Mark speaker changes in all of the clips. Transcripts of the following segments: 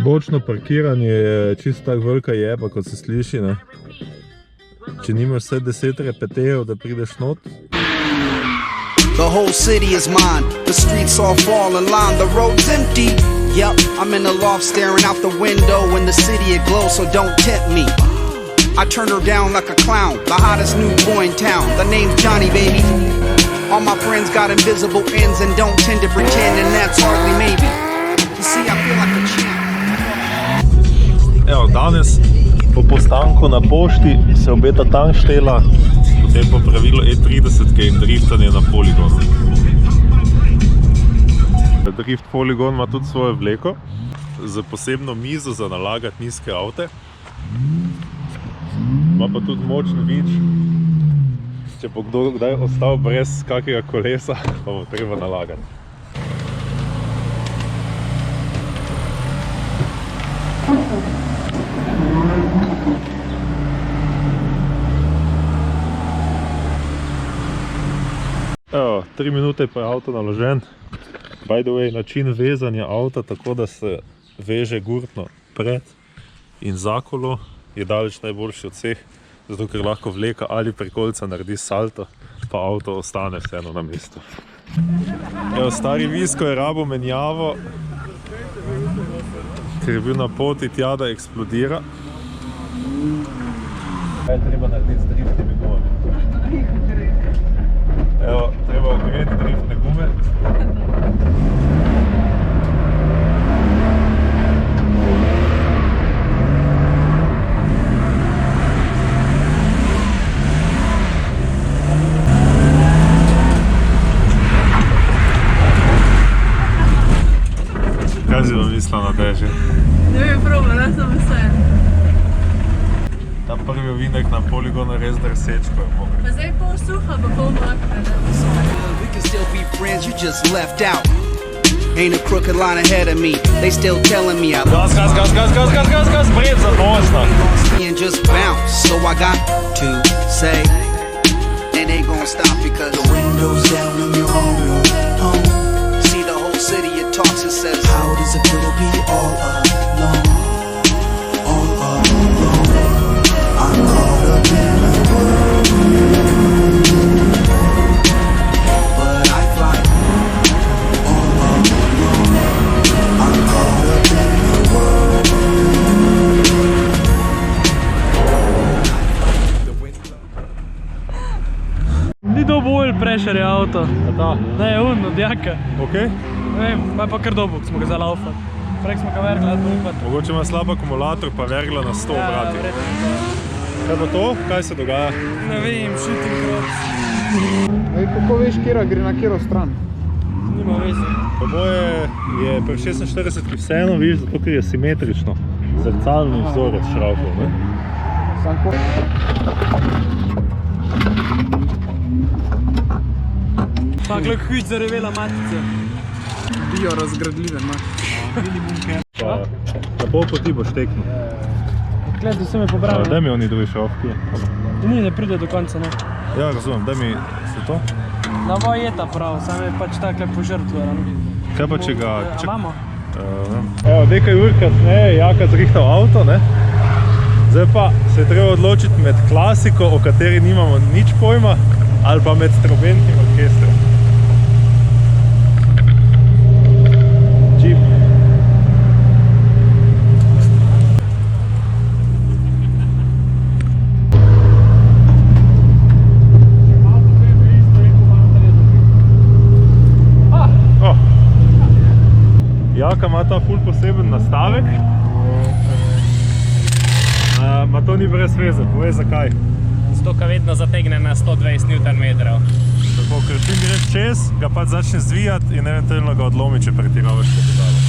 Speaker 1: Bočno parkiranje je čisto tako velika jeba, kot se sliši, ne? Če nimaš vse 10 repetejev, da prideš not.
Speaker 2: The whole city is mine, the streets all fall in line, the road's empty. Yep, I'm in the loft staring out the window and the city it glows, so don't tempt me. I turn her down like a clown, the hottest new boy in town, the name's Johnny, baby. All my friends got invisible ends and don't tend to pretend, and that's hardly maybe. You see, I feel like a champ.
Speaker 1: Evo, danes po postanku na pošti se obeta tankštela, potem po pravilu E30 in driftanje na poligonu. Drift poligon ima tudi svojo vleko z posebno mizo za nalagati nizke avte. Ima pa tudi močen vič, če bo kdo kdaj ostal brez kakega kolesa, pa bo treba nalagati. Evo, 3 minute pa je avto naložen. By the way, način vezanja avta tako, da se veže gurtno pred in za kolo, je daleč najboljši od vseh, zato ker lahko vleka ali prekolca naredi salto, pa avto ostane vseeno na mestu. Evo, stari Visko je rabo menjavo, ker je bil na poti tja, da eksplodira. Kaj je treba narediti z driftnimi gumami? Evo, treba ogreti driftne gume. Kaj si vam mislila na dežje?
Speaker 3: Ne bi probal, ne sem vesel.
Speaker 1: Ta prvi ovinek na poligonu res drsečko je mogo.
Speaker 3: Pa zdaj pol suha, pa pol mokra, ne?
Speaker 2: We can still be friends, you just left out. Ain't a crooked line ahead of me, they still telling me I
Speaker 1: Gas, gas, gas, gas, gas, gas, gas, gas, bred za nožno.
Speaker 2: and just bounce, so I got to say, and ain't gonna stop because the window's down and you're on your own. See the whole city, it talks and says, how does it feel to be all alone? All alone. I'm caught up in the world, but I fly all alone. I'm caught up in the world.
Speaker 4: Ni dovolj prešer je avto.
Speaker 1: A ta?
Speaker 4: Ne, od jaka.
Speaker 1: Okej?
Speaker 4: Ne vem, pa je pa kar dobo, ko smo ga zalaufali. Prek smo ga vergla, da upati.
Speaker 1: Mogoče ima slab akumulator, pa vergla na 100 obrati. Kaj bo to? Kaj se dogaja?
Speaker 4: Ne vem, shooting cross.
Speaker 5: Kako veš, kjera gre na kjero stran?
Speaker 4: Nima veze.
Speaker 1: Po moje je pri 46 vseeno, viš, zato ker je simetrično. Zrcalni vzorec šraufov, ne?
Speaker 5: Sam ko...
Speaker 4: Pa gled hvič zarevela matica.
Speaker 5: Bio razgradljive, ma.
Speaker 1: Pa na pol poti boš teknil.
Speaker 4: Gled, da se me pobral.
Speaker 1: Daj mi oni dve šofki.
Speaker 4: Ni, ne pride do konca, ne.
Speaker 1: Ja, razumem, daj mi se to.
Speaker 4: Navoj je ta prav, sam je pač takle požrtvoran.
Speaker 1: Kaj pa če ga...
Speaker 4: Imamo?
Speaker 1: Evo, nekaj ur kasneje je Jaka zrihtal avto, ne? Zdaj pa se je treba odločiti med klasiko, o kateri nimamo nič pojma, ali pa med trobentnim orkestrom. Jeep. Jaka ima ta ful poseben nastavek. Ma to ni brez veze, povej zakaj.
Speaker 6: Zato, ker vedno zategne na 120 Nm.
Speaker 1: Tako, ker čim greš čez, ga pač začne zvijati in eventualno ga odlomi, če pretiravaš pedalo.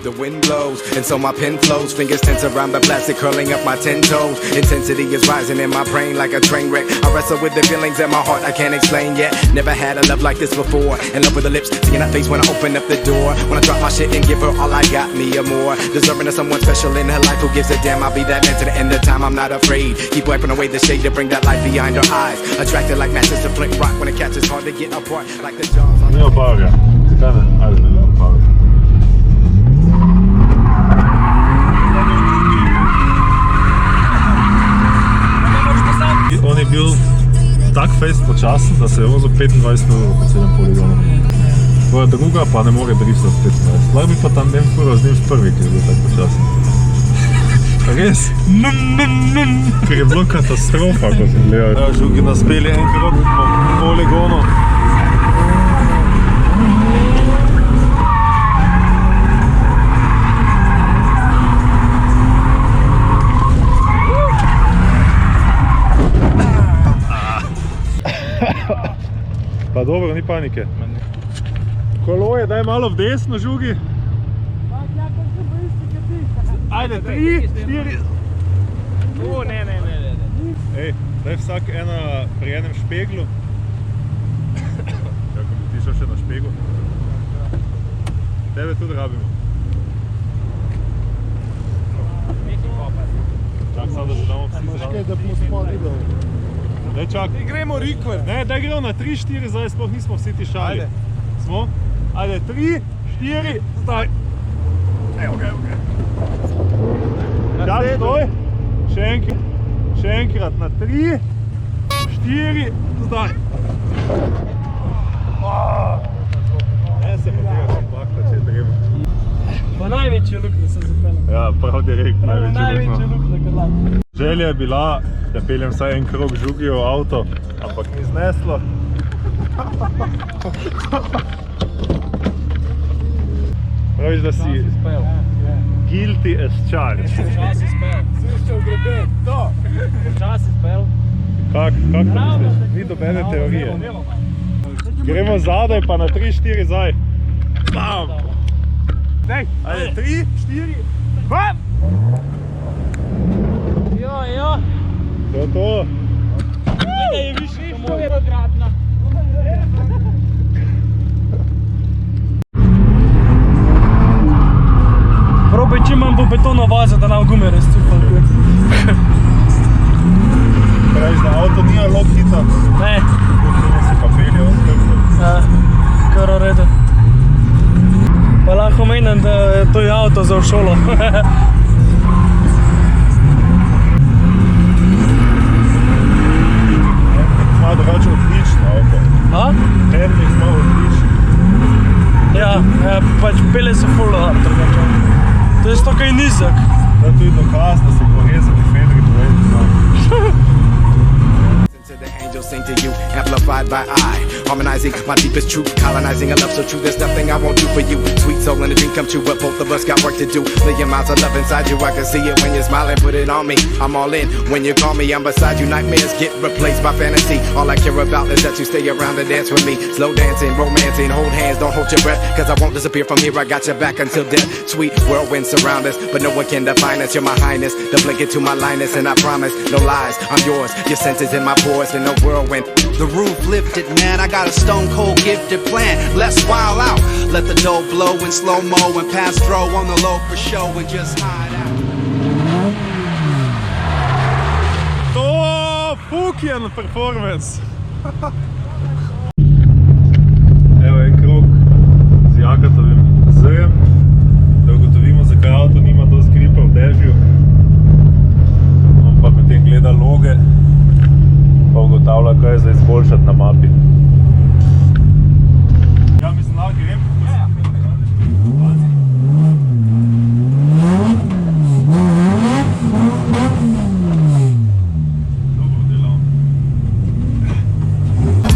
Speaker 7: The wind blows, and so my pen flows. Fingers tense around the plastic, curling up my 10 toes. Intensity is rising in my brain like a train wreck. I wrestle with the feelings in my heart I can't explain yet. Never had a love like this before. In love with the lips, seeing that face when I open up the door. When I drop my shit and give her all I got, me or more. Deserving of someone special in her life who gives a damn. I'll be that man to the end of time, I'm not afraid. Keep wiping away the shade to bring that light behind her eyes. Attracted like matches to flint rock. When it catches hard to get apart like the jaws on
Speaker 1: Ni opavlja. Zakaj ne? Ajde, ne opavlja. počasen, da se je vozil 25 ur po celem poligonu. Tvoja druga pa ne more driftati 25. Lahko bi pa tam den furo z njim v prvi, ker je bil tako počasen. Res? Ker je bilo katastrofa, ko sem gledal. Ja, žugi nas peli en krog po poligonu. Pa dobro, ni panike. Kolo je, daj malo v desno, žugi. Ajde, 3, 4.
Speaker 6: Ne.
Speaker 1: Ej, daj vsak ena pri enem špeglu. Kako bi ti šel še na špeglu? Tebe tudi rabimo. Čak sad, da se damo vsi zraven.
Speaker 5: Da bomo spod videl.
Speaker 1: Daj čak.
Speaker 5: Gremo rikver.
Speaker 1: Ne, daj gremo na 3, 4, zdaj sploh nismo vsi ti šali. Smo? Ajde, 3, 4, zdaj. Evo ga. Čak, stoj. Še enkrat na 3, 4, zdaj. Ne se pa tega kompakta, če je treba.
Speaker 4: Pa največji luk, da se zapeljem.
Speaker 1: Ja, prav direkt,
Speaker 4: Največji luk, da ga lahko.
Speaker 1: Želja je bila, da peljem vsaj en krog žugijo v avto, ampak ni zneslo. Praviš, da si guilty as charged.
Speaker 6: Čas izpel.
Speaker 5: Sviščal grebe, to.
Speaker 6: Čas izpel.
Speaker 1: Kak to misliš? Ni dobene teorije. Gremo zadaj pa na 3, 4 zdaj. Bam! Dej, ajde, 3, 4, bam!
Speaker 6: Jo.
Speaker 1: To je to.
Speaker 6: Gledaj, je višji, što je odradna.
Speaker 4: Probaj čim manj po betonu vaze, da nam gume razcupali.
Speaker 1: Praviš, da avto nija lockita.
Speaker 4: Ne.
Speaker 1: Tukaj se pa pelje odkrto.
Speaker 4: Ja, kar v redu. Pa lahko menim, da to je avto za v šolo.
Speaker 1: Malo drugače odlično avto.
Speaker 4: A?
Speaker 1: Handling malo odlično.
Speaker 4: Ja, pač pele se full drugače. To je sto kaj nizek.
Speaker 1: To je tudi dokaz, da so porezani fendri dovedi.
Speaker 7: To the angels sing to you, amplified by I, harmonizing my deepest truth, colonizing a love so true. There's nothing I won't do for you. Sweet soul and a dream come true, but both of us got work to do. Million miles of love inside you, I can see it when you're smiling. Put it on me, I'm all in. When you call me, I'm beside you. Nightmares get replaced by fantasy. All I care about is that you stay around and dance with me. Slow dancing, romancing, hold hands, don't hold your breath, cause I won't disappear from here. I got your back until death. Sweet whirlwind surround us, but no one can define us. You're my highness, the blanket to my lioness, and I promise no lies. I'm yours, your senses in my pores, and no whirlwind.
Speaker 2: The roof lifted, man, I got a stone cold gifted plan. Let's wild out, let the dough blow in slow-mo and pass throw on the low for show and just hide out.
Speaker 1: To fucking performance. Evo en krog z Jakatovim zrem, da ugotovimo, zakaj avto nima dosti gripa v dežju. On pa medtem gleda loge, pa ugotavlja, kaj je za izboljšati na mapi. Ja, mislim, lahko grem.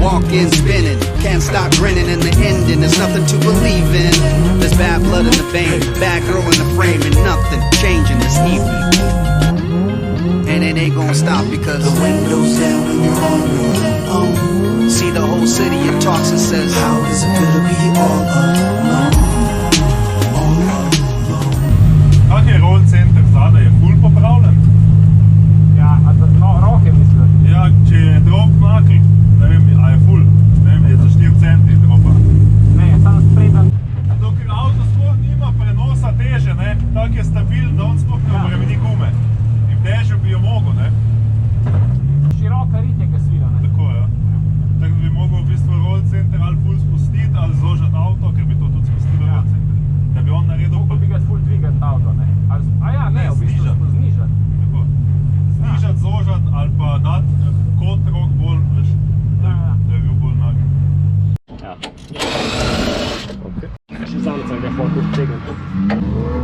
Speaker 2: Walking, spinning, can't stop grinning in the ending. There's nothing to believe in. There's bad blood in the vein, bad girl in the frame, and nothing changing this evening. And it ain't gonna stop because the window's down and you're on your own. See the whole city, it talks and says, how is it gonna be all alone?
Speaker 1: Kak je roll center zadaj? Je ful popravljen?
Speaker 6: Ja, a da roke misliš?
Speaker 1: Ja, če je drop nakl, ne vem, a je ful, ne vem, je za 4 centi dropa.
Speaker 6: Ne, samo spredan.
Speaker 1: Dokler avto sploh nima prenosa teže, ne, tak je stabilen, da on sploh ne obremeni gume. In v dežju bi jo mogel, ne.
Speaker 6: Široka ritjeka svira, ne?
Speaker 1: Tako, ja. Tako da bi mogel v bistvu roll center ali ful spustiti ali zložati avto, ker bi to tudi spustilo
Speaker 4: odtegniti.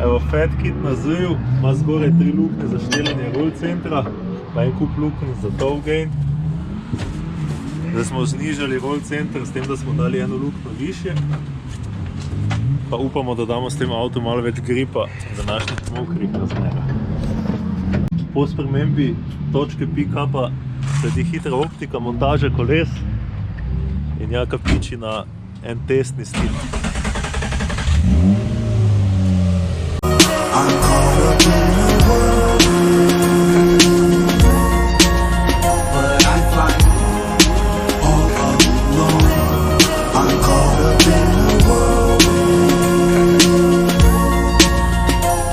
Speaker 1: Evo, Fat Kit na Z-ju ima zgoraj 3 luknje za štelanje roll centra, pa en kup luknj za toe gain. Zdaj smo znižali roll center s tem, da smo dali eno luknjo višje. Pa upamo, da damo s tem avtu malo več gripa v današnjih mokrih razmerah. Po spremembi točke pick-upa sledi hitra optika, montaža koles in Jaka piči na en testni stil.
Speaker 2: I'm caught up in the whirlwind, but I fly all alone. I'm caught up in the whirlwind,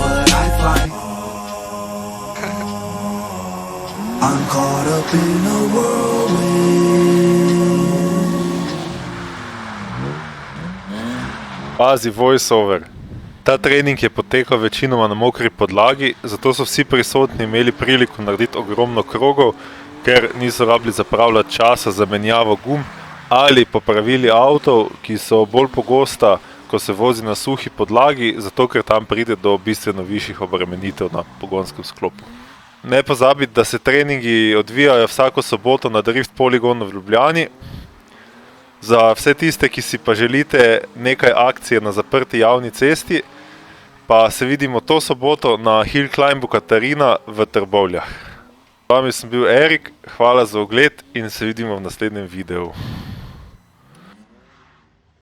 Speaker 2: but I fly. I'm caught up in the whirlwind.
Speaker 1: Pazi, voice-over. Ta trening je potekal večinoma na mokri podlagi, zato so vsi prisotni imeli priliko narediti ogromno krogov, ker niso rabili zapravljati časa za menjavo gum ali popravili avtov, ki so bolj pogosta, ko se vozi na suhi podlagi, zato ker tam pride do bistveno višjih obremenitev na pogonskem sklopu. Ne pozabiti, da se treningi odvijajo vsako soboto na Drift poligonu v Ljubljani. Za vse tiste, ki si pa želite nekaj akcije na zaprti javni cesti, pa se vidimo to soboto na Hill Climbu Katarina v Trbovljah. Z vami sem bil Erik, hvala za ogled in se vidimo v naslednjem videu.